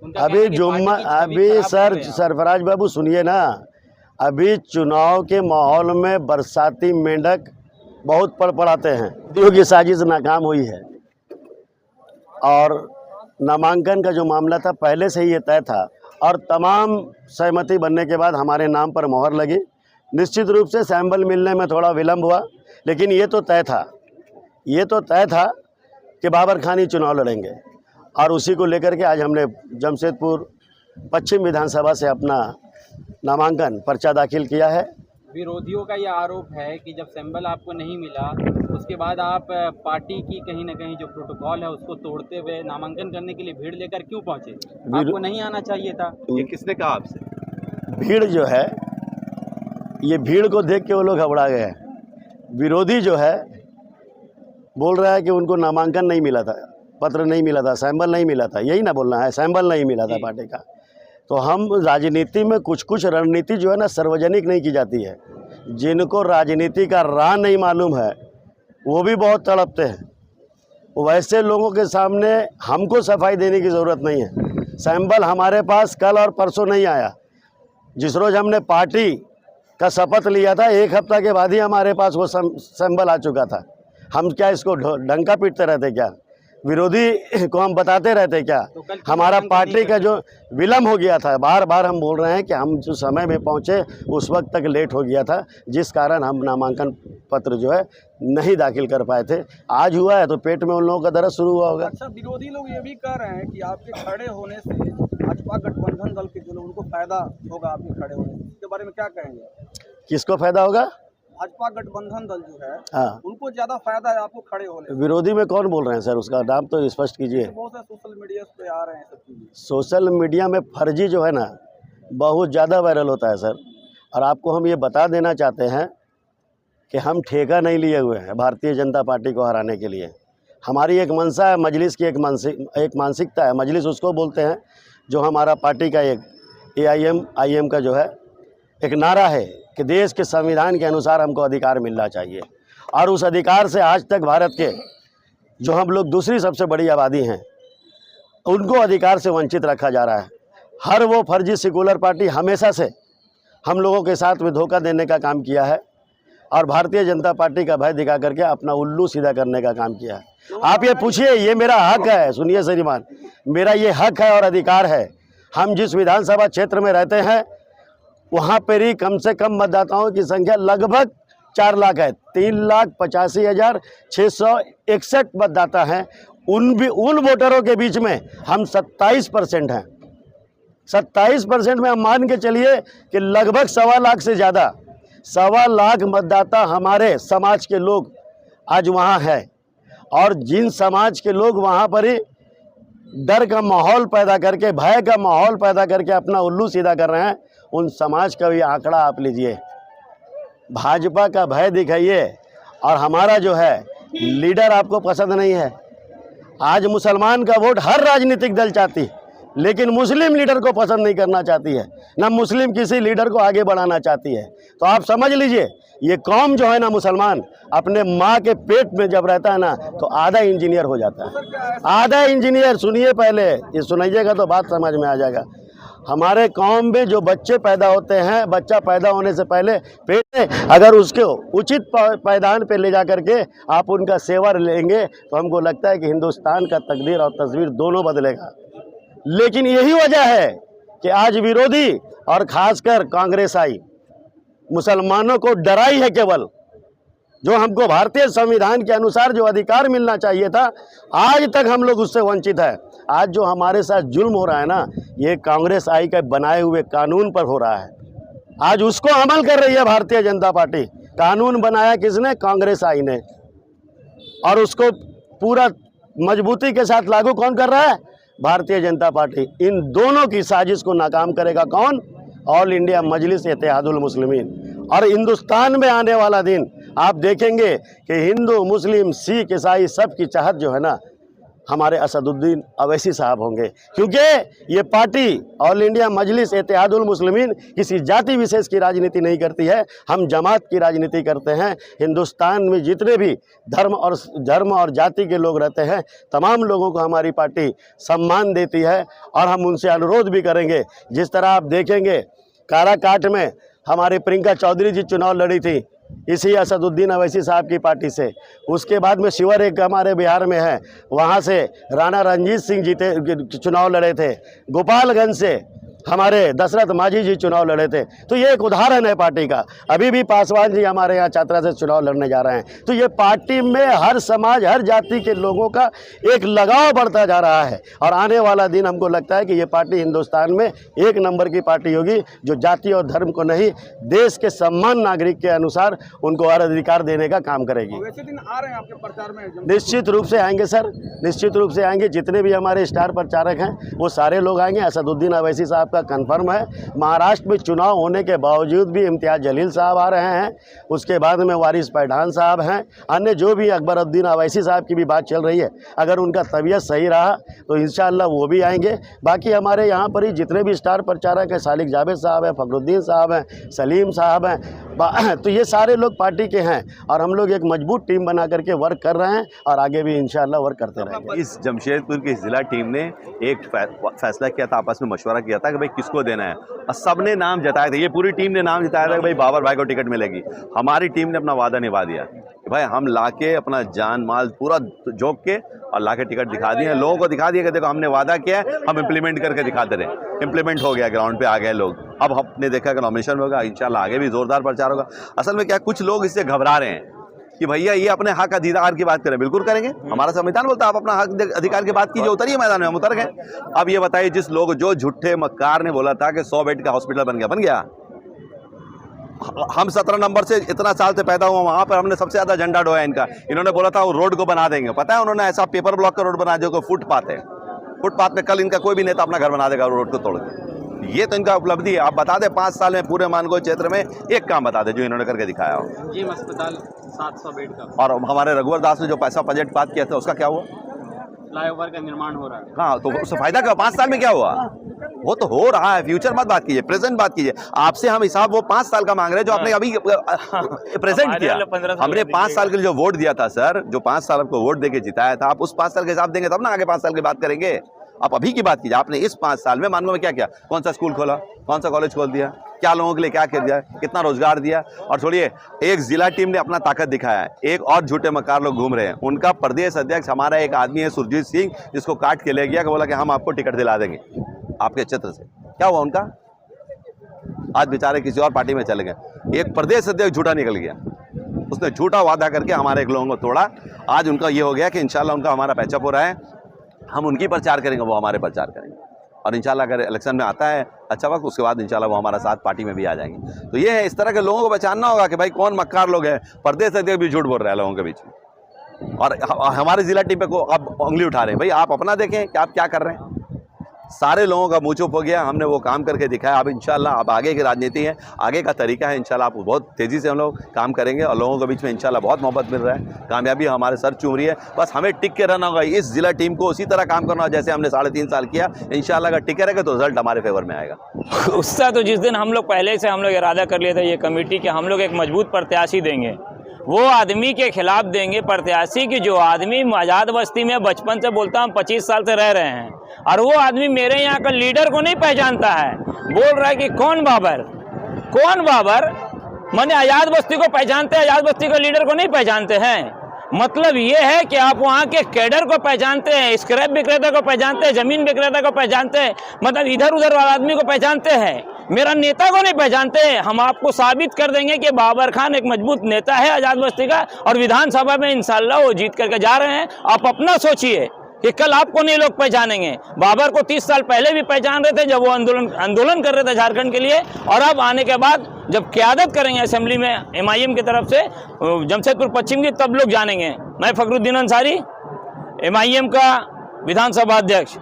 अभी सर सरफराज बाबू सुनिए ना, अभी चुनाव के माहौल में बरसाती मेंढक बहुत पड़पड़ाते हैं। मोदियों की साजिश नाकाम हुई है और नामांकन का जो मामला था पहले से ही ये तय था और तमाम सहमति बनने के बाद हमारे नाम पर मोहर लगी। निश्चित रूप से सैंपल मिलने में थोड़ा विलम्ब हुआ, लेकिन ये तो तय था कि बाबर खान ही चुनाव लड़ेंगे और उसी को लेकर के आज हमने जमशेदपुर पश्चिम विधानसभा से अपना नामांकन पर्चा दाखिल किया है। विरोधियों का यह आरोप है कि जब सैंपल आपको नहीं मिला उसके बाद आप पार्टी की कहीं ना कहीं जो प्रोटोकॉल है उसको तोड़ते हुए नामांकन करने के लिए भीड़ लेकर क्यों पहुंचे? आपको नहीं आना चाहिए था। ये किसने कहा आपसे? भीड़ जो है, ये भीड़ को देख के वो लोग घबरा गए हैं। विरोधी जो है बोल रहा है कि उनको नामांकन नहीं मिला था, पत्र नहीं मिला था, सैंपल नहीं मिला था, यही ना बोलना है, सैंपल नहीं मिला था पार्टी का। तो हम राजनीति में कुछ रणनीति जो है ना सार्वजनिक नहीं की जाती है। जिनको राजनीति का राह नहीं मालूम है वो भी बहुत तड़पते हैं। वैसे लोगों के सामने हमको सफाई देने की ज़रूरत नहीं है। सैंपल हमारे पास कल और परसों नहीं आया। जिस रोज़ हमने पार्टी का शपथ लिया था 1 हफ्ता के बाद ही हमारे पास वो सैंपल आ चुका था। हम क्या इसको डंका पीटते रहते क्या? विरोधी को हम बताते रहते क्या? हमारा पार्टी का जो विलम्ब हो गया था, बार बार हम बोल रहे हैं कि हम जो समय में पहुंचे उस वक्त तक लेट हो गया था, जिस कारण हम नामांकन पत्र जो है नहीं दाखिल कर पाए थे। आज हुआ है तो पेट में उन लोगों का दर्द शुरू हुआ होगा। अच्छा, विरोधी लोग ये भी कह रहे हैं कि आपके खड़े होने से भाजपा गठबंधन दल के जो लोग उनको फायदा होगा आपके खड़े होने से, इसके बारे में क्या कहेंगे? किसको फायदा होगा? भाजपा गठबंधन दल जो है हाँ, उनको ज्यादा फायदा है आपको खड़े होने से। विरोधी में कौन बोल रहे हैं सर? उसका नाम तो स्पष्ट कीजिए। बहुत से सोशल मीडिया पे आ रहे हैं सब चीजें। सोशल मीडिया में फर्जी जो है ना बहुत ज़्यादा वायरल होता है सर। और आपको हम ये बता देना चाहते हैं कि हम ठेका नहीं लिए हुए हैं भारतीय जनता पार्टी को हराने के लिए। हमारी एक मंशा है, मजलिस की एक मानसिकता है। मजलिस उसको बोलते हैं जो हमारा पार्टी का एक AIM का जो है एक नारा है कि देश के संविधान के अनुसार हमको अधिकार मिलना चाहिए। और उस अधिकार से आज तक भारत के जो हम लोग दूसरी सबसे बड़ी आबादी हैं उनको अधिकार से वंचित रखा जा रहा है। हर वो फर्जी सेकुलर पार्टी हमेशा से हम लोगों के साथ में धोखा देने का काम किया है और भारतीय जनता पार्टी का भय दिखा करके अपना उल्लू सीधा करने का काम किया है। आप ये पूछिए, ये मेरा हक है। सुनिए श्रीमान, मेरा ये हक है और अधिकार है। हम जिस विधानसभा क्षेत्र में रहते हैं वहाँ पर ही कम से कम मतदाताओं की संख्या लगभग 4 लाख है। 3,85,661 मतदाता हैं। उन वोटरों के बीच में हम 27% हैं। 27% में हम मान के चलिए कि लगभग 1.25 लाख से ज़्यादा 1.25 लाख मतदाता हमारे समाज के लोग आज वहाँ है। और जिन समाज के लोग वहाँ पर ही डर का माहौल पैदा करके, भय का माहौल पैदा करके अपना उल्लू सीधा कर रहे हैं, उन समाज का भी आंकड़ा आप लीजिए। भाजपा का भय दिखाइए और हमारा जो है लीडर आपको पसंद नहीं है। आज मुसलमान का वोट हर राजनीतिक दल चाहती है, लेकिन मुस्लिम लीडर को पसंद नहीं करना चाहती है, ना मुस्लिम किसी लीडर को आगे बढ़ाना चाहती है। तो आप समझ लीजिए ये कौम जो है ना, मुसलमान अपने माँ के पेट में जब रहता है ना तो आधा इंजीनियर हो जाता है। आधा इंजीनियर, सुनिए पहले, ये सुनाइएगा तो बात समझ में आ जाएगा। हमारे कौम में जो बच्चे पैदा होते हैं, बच्चा पैदा होने से पहले पेट में अगर उसके उचित पायदान पे ले जा करके आप उनका सेवा लेंगे तो हमको लगता है कि हिंदुस्तान का तकदीर और तस्वीर दोनों बदलेगा। लेकिन यही वजह है कि आज विरोधी और खासकर कांग्रेस आई मुसलमानों को डराई है। केवल जो हमको भारतीय संविधान के अनुसार जो अधिकार मिलना चाहिए था, आज तक हम लोग उससे वंचित है। आज जो हमारे साथ जुल्म हो रहा है ना, ये कांग्रेस आई के बनाए हुए कानून पर हो रहा है। आज उसको अमल कर रही है भारतीय जनता पार्टी। कानून बनाया किसने? कांग्रेस आई ने। और उसको पूरा मजबूती के साथ लागू कौन कर रहा है? भारतीय जनता पार्टी। इन दोनों की साजिश को नाकाम करेगा कौन? ऑल इंडिया मजलिस इत्तेहादुल मुस्लिमीन। और हिंदुस्तान में आने वाला दिन आप देखेंगे कि हिंदू, मुस्लिम, सिख, ईसाई सब की चाहत जो है ना हमारे असदुद्दीन अवैसी साहब होंगे, क्योंकि ये पार्टी ऑल इंडिया मजलिस इत्तेहादुल मुस्लिमीन किसी जाति विशेष की राजनीति नहीं करती है, हम जमात की राजनीति करते हैं। हिंदुस्तान में जितने भी धर्म और जाति के लोग रहते हैं, तमाम लोगों को हमारी पार्टी सम्मान देती है और हम उनसे अनुरोध भी करेंगे। जिस तरह आप देखेंगे काराकाट में हमारे प्रियंका चौधरी जी चुनाव लड़ी थी इसी असदुद्दीन अवैसी साहब की पार्टी से, उसके बाद में शिवर एक हमारे बिहार में है, वहाँ से राणा रंजीत सिंह जीते चुनाव लड़े थे, गोपालगंज से हमारे दशरथ मांझी जी चुनाव लड़े थे। तो ये एक उदाहरण है पार्टी का। अभी भी पासवान जी हमारे यहाँ छात्रा से चुनाव लड़ने जा रहे हैं। तो ये पार्टी में हर समाज हर जाति के लोगों का एक लगाव बढ़ता जा रहा है और आने वाला दिन हमको लगता है कि ये पार्टी हिंदुस्तान में एक नंबर की पार्टी होगी, जो जाति और धर्म को नहीं, देश के सम्मान नागरिक के अनुसार उनको हर अधिकार देने का काम करेगी। वैसे दिन आ रहे हैं आपके प्रचार में? निश्चित रूप से आएंगे सर, निश्चित रूप से आएंगे। जितने भी हमारे स्टार प्रचारक हैं वो सारे लोग आएंगे। असदुद्दीन अवैसी साहब का कंफर्म है। महाराष्ट्र में चुनाव होने के बावजूद भी इम्तियाज़ जलील साहब आ रहे हैं, उसके बाद में वारिस पठान साहब हैं, अन्य जो भी अकबरुद्दीन अवैसी साहब की भी बात चल रही है। अगर उनका तबीयत सही रहा तो इंशाअल्लाह वो भी आएंगे। बाकी हमारे यहाँ पर ही जितने भी स्टार प्रचारक हैं, सालिक जावेद साहब हैं, फखरुद्दीन साहब हैं, सलीम साहब हैं, तो ये सारे लोग पार्टी के हैं और हम लोग एक मजबूत टीम बना करके वर्क कर रहे हैं और आगे भी इंशाअल्लाह वर्क करते रहेंगे। इस जमशेदपुर की जिला टीम ने एक फैसला किया था, आपस में मशवरा किया था कि भाई किसको देना है, और सबने नाम जताए थे। ये पूरी टीम ने नाम जताया था कि भाई बाबर भाई को टिकट मिलेगी। हमारी टीम ने अपना वादा निभा दिया कि भाई हम लाके अपना जान माल पूरा झोंक के और लाके टिकट दिखा दिए, लोगों को दिखा दिया कि देखो हमने वादा किया है, हम इम्प्लीमेंट करके दिखाते रहे। इम्प्लीमेंट हो गया, ग्राउंड पे आ गए लोग। अब हमने देखा कि नॉमिनेशन होगा, इंशाल्लाह आगे भी जोरदार प्रचार होगा। असल में क्या कुछ लोग इससे घबरा रहे हैं कि भैया ये अपने हक अधिकार की बात करें, बिल्कुल करेंगे, हमारा संविधान बोलता है आप अपना हक अधिकार की बात कीजिए, उतरिए मैदान में, हम उतर गए। अब ये बताइए, जिस लोग जो झूठे मक्कार ने बोला था कि 100 बेड का हॉस्पिटल बन गया। हम 17 नंबर से इतना साल से पैदा हुआ, वहां पर हमने सबसे ज्यादा झंडा ढोया इनका। इन्होंने बोला था वो रोड को बना देंगे, पता है उन्होंने ऐसा पेपर ब्लॉक का रोड बना जो कि फुटपाथ है। फुटपाथ में कल इनका कोई भी नेता अपना घर बना देगा रोड को तोड़ के। ये तो इनका उपलब्धि है। आप बता दें 5 साल में पूरे मानगो क्षेत्र में एक काम बता दें जो इन्होंने करके दिखाया हो। जिम अस्पताल 700 बेड का, और हमारे रघुवर दास ने जो पैसा बजट बात किया था उसका क्या हुआ? फ्लाईओवर का निर्माण हो रहा है। हाँ, तो उससे फायदा क्या? 5 साल में क्या हुआ? वो तो हो रहा है। फ्यूचर मत बात कीजिए, प्रेजेंट बात कीजिए। आपसे हम हिसाब वो 5 साल का मांग रहे हैं जो आपने अभी प्रेजेंट किया। हमने 5 साल के लिए जो वोट दिया था सर, जो 5 साल आपको वोट देके जिताया था, आप उस 5 साल के हिसाब देंगे तब ना आगे 5 साल की बात करेंगे। आप अभी की बात कीजिए, आपने इस 5 साल में मानगो में क्या किया? कौन सा स्कूल खोला, कौन सा कॉलेज खोल दिया, क्या लोगों के लिए क्या कर दिया, कितना रोजगार दिया। और छोड़िए, एक जिला टीम ने अपना ताकत दिखाया है, एक और झूठे मक्कार लोग घूम रहे हैं। उनका प्रदेश अध्यक्ष हमारा एक आदमी है सुरजीत सिंह, जिसको काट के ले गया कि बोला कि हम आपको टिकट दिला देंगे आपके क्षेत्र से। क्या हुआ उनका? आज बेचारे किसी और पार्टी में चले गए। एक प्रदेश अध्यक्ष झूठा निकल गया, उसने झूठा वादा करके हमारे एक लोगों को तोड़ा। आज उनका ये हो गया कि इंशाल्लाह उनका हमारा पैचअप हो रहा है, हम उनकी प्रचार करेंगे, वो हमारे प्रचार करेंगे। और इंशाल्लाह अगर इलेक्शन में आता है अच्छा वक्त, उसके बाद इंशाल्लाह वो हमारा साथ पार्टी में भी आ जाएंगे। तो ये है, इस तरह के लोगों को पहचानना होगा कि भाई कौन मक्कार लोग हैं। प्रदेश अध्यक्ष भी झूठ बोल रहे हैं लोगों के बीच में, और हमारी जिला टीम पे को अब उंगली उठा रहे हैं। भाई आप अपना देखें कि आप क्या कर रहे हैं। सारे लोगों का मुँह चुप हो गया, हमने वो काम करके दिखाया। अब इंशाल्लाह अब आगे की राजनीति है, आगे का तरीका है। इंशाल्लाह आप बहुत तेज़ी से हम लोग काम करेंगे और लोगों के बीच में इंशाल्लाह बहुत मोहब्बत मिल रहा है, कामयाबी हमारे सर चूम रही है। बस हमें टिक के रहना होगा, इस जिला टीम को उसी तरह काम करना होगा जैसे हमने 3.5 साल किया। इंशाल्लाह अगर टिके रहेगा तो रिजल्ट हमारे फेवर में आएगा। उसका तो जिस दिन हम लोग पहले से हम लोग इरादा कर लिए थे ये कमेटी के हम लोग एक मजबूत प्रत्याशी देंगे, वो आदमी के खिलाफ देंगे प्रत्याशी की जो आदमी आज़ाद बस्ती में बचपन से बोलता हूँ 25 साल से रह रहे हैं, और वो आदमी मेरे यहाँ का लीडर को नहीं पहचानता है। बोल रहा है कि कौन बाबर, कौन बाबर, मैंने आज़ाद बस्ती को पहचानते हैं, आज़ाद बस्ती के लीडर को नहीं पहचानते हैं। मतलब ये है कि आप वहाँ के कैडर को पहचानते हैं, स्क्रैप विक्रेता को पहचानते हैं, जमीन विक्रेता को पहचानते हैं, मतलब इधर उधर वाला आदमी को पहचानते हैं, मेरा नेता को नहीं पहचानते हैं। हम आपको साबित कर देंगे कि बाबर खान एक मजबूत नेता है आज़ाद बस्ती का, और विधानसभा में इंशाल्लाह वो जीत करके जा रहे हैं। आप अपना सोचिए कि कल आपको नहीं लोग पहचानेंगे। बाबर को 30 साल पहले भी पहचान रहे थे जब वो आंदोलन कर रहे थे झारखंड के लिए, और अब आने के बाद जब क़यादत करेंगे असेंबली में MIM की तरफ से जमशेदपुर पश्चिम की, तब लोग जानेंगे। मैं फखरुद्दीन अंसारी, MIM का विधानसभा अध्यक्ष।